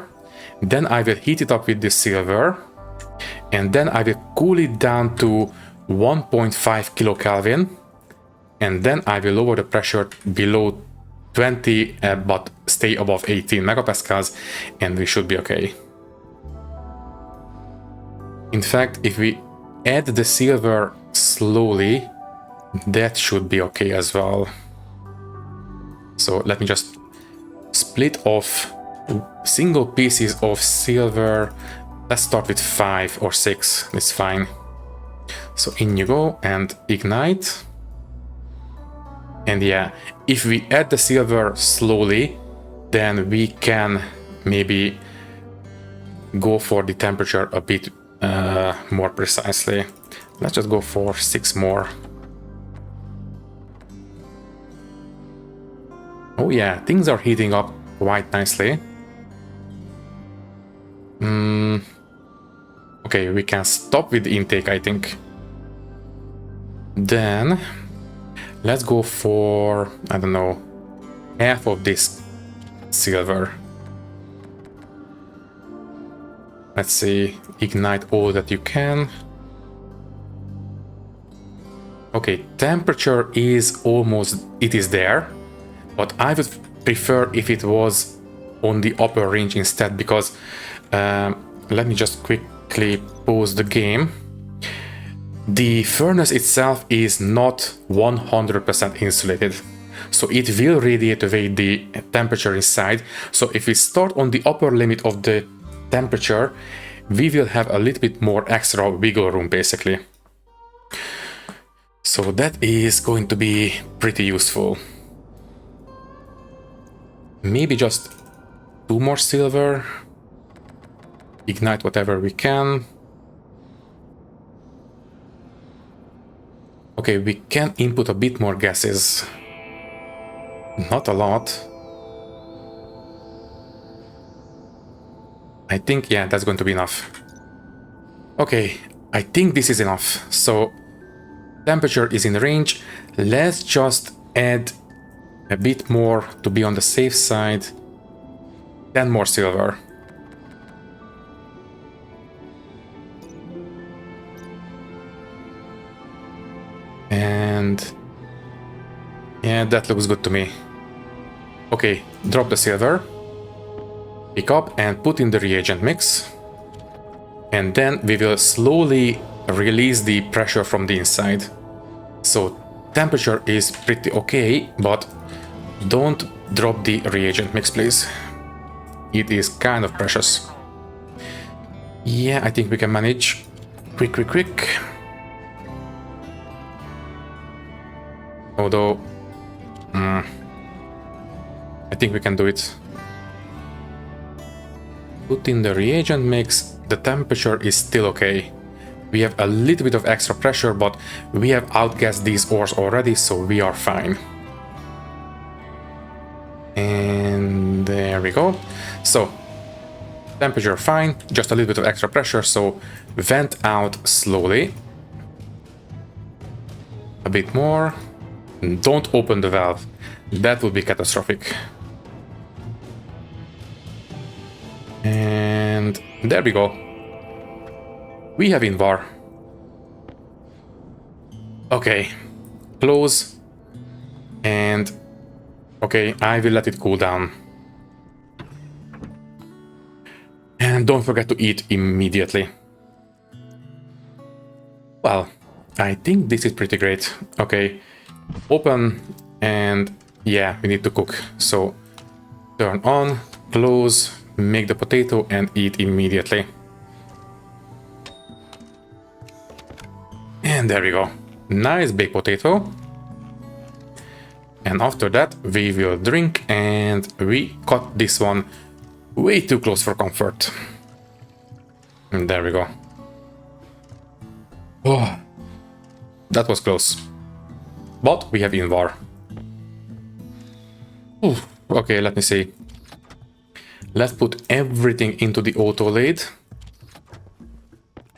then I will heat it up with the silver, and then I will cool it down to 1.5 kilokelvin, and then I will lower the pressure below 20 but stay above 18 megapascals, and we should be okay. In fact, if we add the silver slowly, that should be okay as well. So let me just split off single pieces of silver. Let's start with 5 or 6, it's fine. So in you go and ignite. And yeah, if we add the silver slowly, then we can maybe go for the temperature a bit more precisely. Let's just go for 6 more. Oh yeah, things are heating up quite nicely. Okay, we can stop with the intake, I think. Then let's go for, I don't know, half of this silver. Let's see, ignite all that you can. Okay, temperature is almost, it is there, but I would prefer if it was on the upper range instead, because let me just quickly pause the game. The furnace itself is not 100% insulated, so it will radiate away the temperature inside. So if we start on the upper limit of the temperature, we will have a little bit more extra wiggle room basically. So that is going to be pretty useful. Maybe just 2 more silver. Ignite whatever we can. Okay, we can input a bit more gases. Not a lot. I think, yeah, that's going to be enough. Okay, I think this is enough. So, temperature is in range. Let's just add a bit more to be on the safe side. 10 more silver. And yeah, that looks good to me. Okay, drop the silver. Pick up and put in the reagent mix. And then we will slowly release the pressure from the inside. So temperature is pretty okay, but don't drop the reagent mix, please. It is kind of precious. Yeah, I think we can manage. Quick. Although, I think we can do it. Put in the reagent mix, the temperature is still okay. We have a little bit of extra pressure, but we have outgassed these ores already, so we are fine. And there we go. So, temperature fine, just a little bit of extra pressure, so vent out slowly. A bit more. Don't open the valve. That would be catastrophic. And there we go. We have Invar. Okay. Close. And okay, I will let it cool down. And don't forget to eat immediately. Well, I think this is pretty great. Okay, open, and yeah, we need to cook. So turn on, close, make the potato and eat immediately. And there we go. Nice baked potato. And after that, we will drink, and we cut this one way too close for comfort. And there we go. Oh, that was close. But we have Invar. Oof. Okay, let me see. Let's put everything into the auto lathe.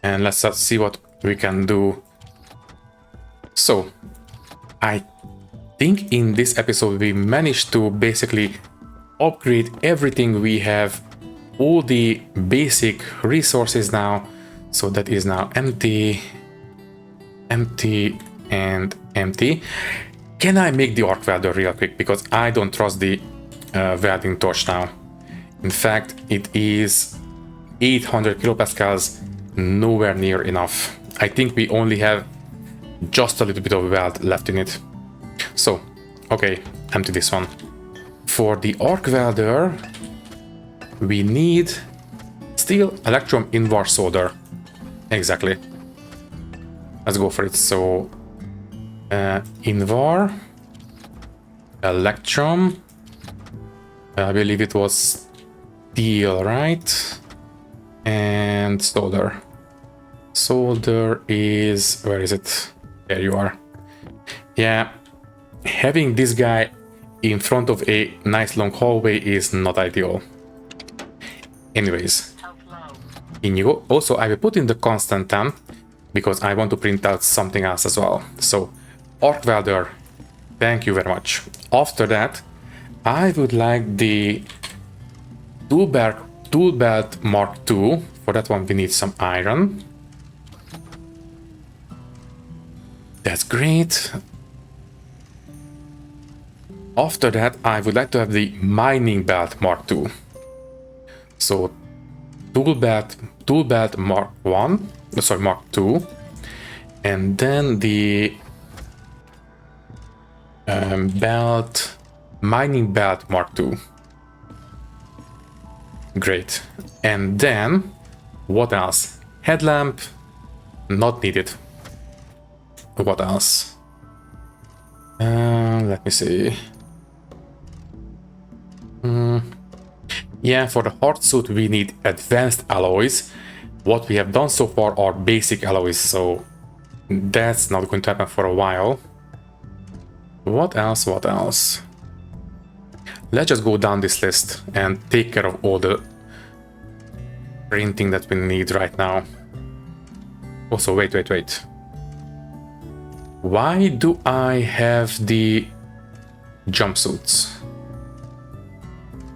And let's see what we can do. So, I think in this episode we managed to basically upgrade everything we have, all the basic resources now. So that is now empty, empty, and empty. Can I make the arc welder real quick? Because I don't trust the welding torch now. In fact, it is 800 kilopascals, nowhere near enough. I think we only have just a little bit of weld left in it. So, okay, empty this one. For the arc welder, we need steel, electrum, Invar, solder. Exactly. Let's go for it. So, Invar, electrum, I believe it was steel, right? And solder. Solder is, where is it? There you are. Yeah, having this guy in front of a nice long hallway is not ideal. Anyways, in you go. Also, I will put in the constantan because I want to print out something else as well. So, arc welder, thank you very much. After that, I would like the tool belt Mark II. For that one, we need some iron. That's great. After that, I would like to have the mining belt Mark II. So, tool belt Mark II, and then the mining belt Mark II. Great. And then, what else? Headlamp, not needed. What else? Let me see. Yeah, for the hard suit we need advanced alloys. What we have done so far are basic alloys, so that's not going to happen for a while. What else? What else? Let's just go down this list and take care of all the printing that we need right now. Also, wait. Why do I have the jumpsuits?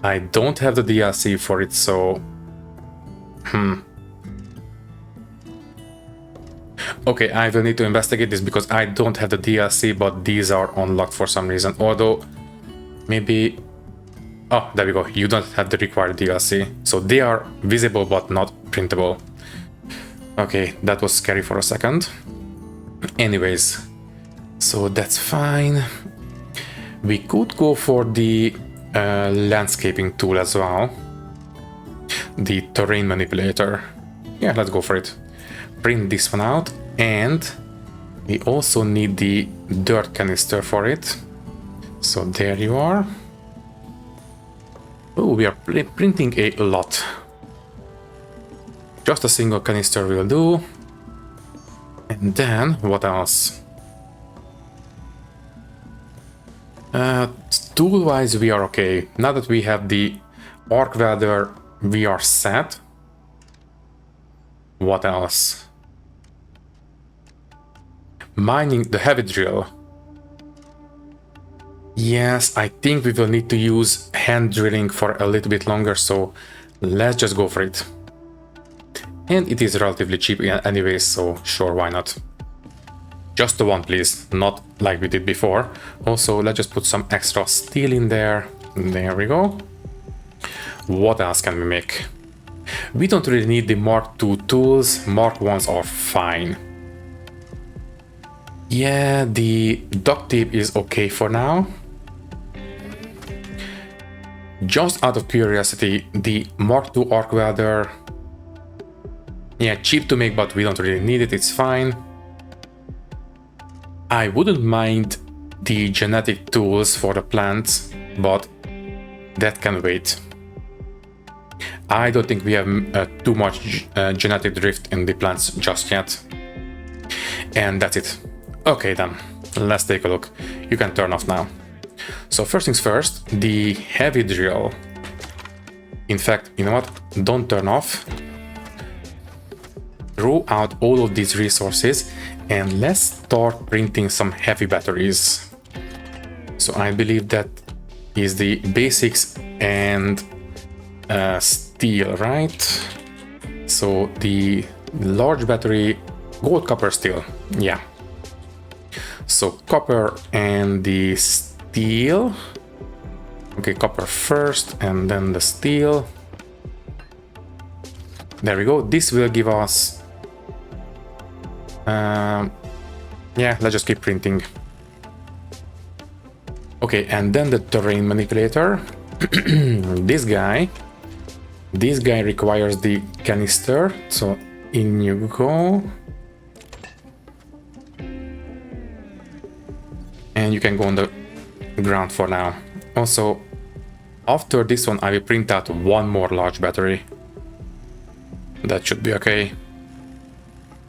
I don't have the DLC for it, so... Okay, I will need to investigate this because I don't have the DLC, but these are unlocked for some reason. Although, maybe... Oh, there we go. You don't have the required DLC. So they are visible but not printable. Okay, that was scary for a second. Anyways, so that's fine. We could go for the landscaping tool as well. The terrain manipulator. Yeah, let's go for it. Print this one out, and we also need the dirt canister for it. So there you are. Oh, we are printing a lot. Just a single canister will do. And then, what else? Tool-wise, we are okay. Now that we have the arc welder, we are set. What else? Mining the heavy drill. Yes, I think we will need to use hand drilling for a little bit longer, so let's just go for it. And it is relatively cheap anyways, so sure, why not? Just the one, please, not like we did before. Also, let's just put some extra steel in there. There we go. What else can we make? We don't really need the Mark II tools. Mark 1s are fine. Yeah, the duct tape is okay for now. Just out of curiosity, the Mark II arc welder. Yeah, cheap to make, but we don't really need it, it's fine. I wouldn't mind the genetic tools for the plants, but that can wait. I don't think we have too much genetic drift in the plants just yet. And that's it. Okay then, let's take a look. You can turn off now. So first things first, the heavy drill. In fact, you know what? Don't turn off. Throw out all of these resources and let's start printing some heavy batteries. So I believe that is the basics and steel, right? So the large battery, gold, copper, steel. Yeah. So copper and the steel. Okay, copper first and then the steel. There we go. This will give us yeah, let's just keep printing. Okay, and then the terrain manipulator. This guy requires the canister, so in you go. And you can go on the ground for now. Also, after this one, I will print out one more large battery. That should be okay.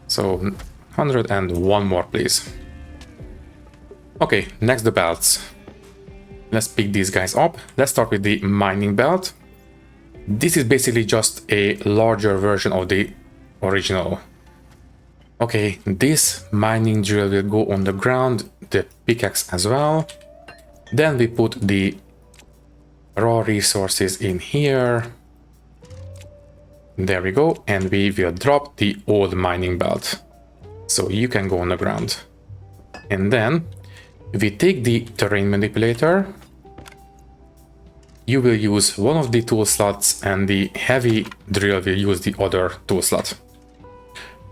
So 101 more, please. Okay, next the belts. Let's pick these guys up. Let's start with the mining belt. This is basically just a larger version of the original. Okay, this mining drill will go on the ground, the pickaxe as well. Then we put the raw resources in here. There we go, and we will drop the old mining belt. So you can go on the ground. And then we take the terrain manipulator. You will use one of the tool slots and the heavy drill will use the other tool slot.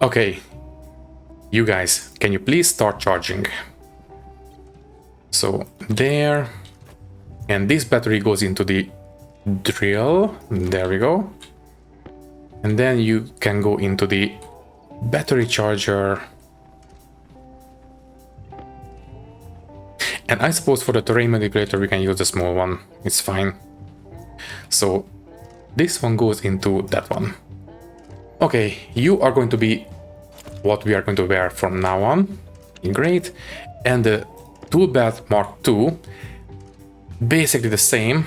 Okay, you guys, can you please start charging? So there, and this battery goes into the drill. There we go. And then you can go into the battery charger. And I suppose for the terrain manipulator we can use the small one, it's fine. So this one goes into that one. Okay, you are going to be what we are going to wear from now on. Great. And the tool belt Mark II, basically the same.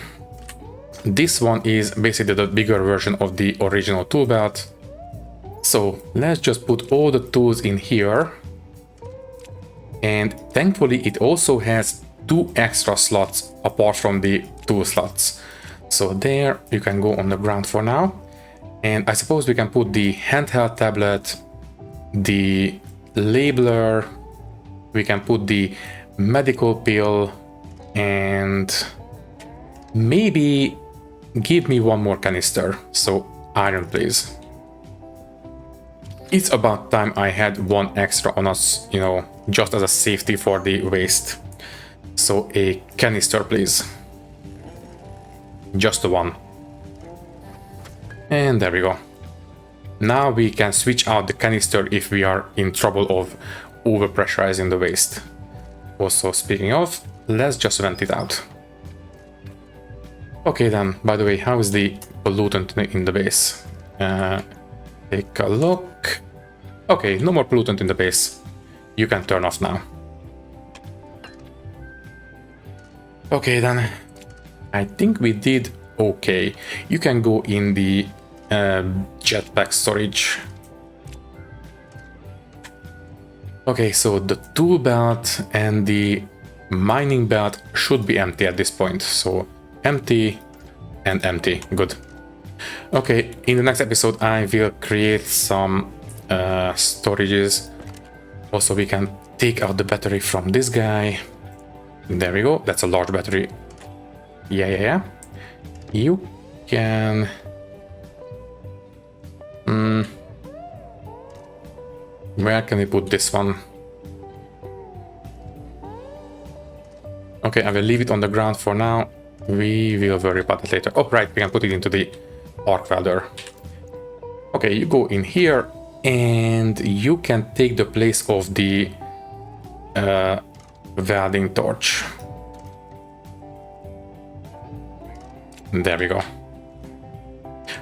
This one is basically the bigger version of the original tool belt. So let's just put all the tools in here. And thankfully it also has 2 extra slots apart from the 2 slots. So there you can go on the ground for now. And I suppose we can put the handheld tablet, the labeler, we can put the medical pill, and maybe give me one more canister. So iron, please. it's about time I had one extra on us, you know, just as a safety for the waste. So a canister, please. Just the one. And there we go. Now we can switch out the canister if we are in trouble of overpressurizing the waste. Also, speaking of, let's just vent it out. Okay then, by the way, how is the pollutant in the base? Take a look. Okay, no more pollutant in the base. You can turn off now. Okay then, I think we did okay. You can go in the jetpack storage. Okay, so the tool belt and the mining belt should be empty at this point. So empty and empty, good. Okay, in the next episode I will create some storages. Also we can take out the battery from this guy. There we go, that's a large battery. Yeah. You can... Where can we put this one? Okay, I will leave it on the ground for now. We will worry about it later. Oh, right, we can put it into the arc welder. Okay, you go in here and you can take the place of the welding torch. There we go.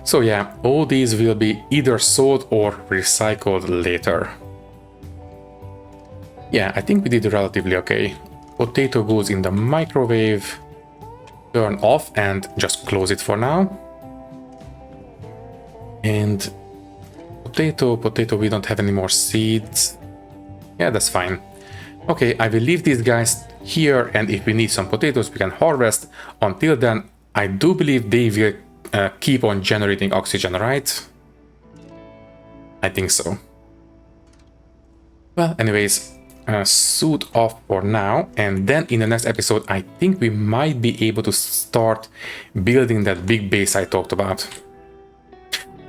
So yeah, all these will be either sold or recycled later. Yeah, I think we did relatively okay. Potato goes in the microwave. Turn off and just close it for now. And potato, we don't have any more seeds. Yeah, that's fine. Okay, I will leave these guys here, and if we need some potatoes, we can harvest. Until then, I do believe they will keep on generating oxygen, right? I think so. Well, anyways, suit off for now, and then in the next episode, I think we might be able to start building that big base I talked about.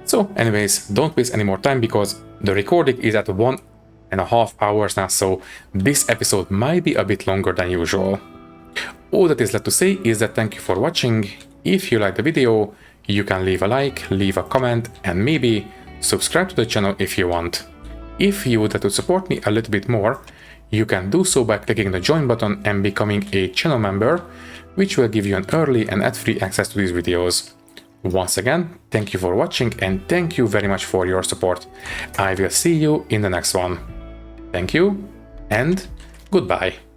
So anyways, don't waste any more time because the recording is at 1.5 hours now, so this episode might be a bit longer than usual. All that is left to say is that thank you for watching. If you liked the video, you can leave a like, leave a comment, and maybe subscribe to the channel if you want. If you would like to support me a little bit more, you can do so by clicking the join button and becoming a channel member, which will give you an early and ad-free access to these videos. Once again, thank you for watching and thank you very much for your support. I will see you in the next one. Thank you and goodbye.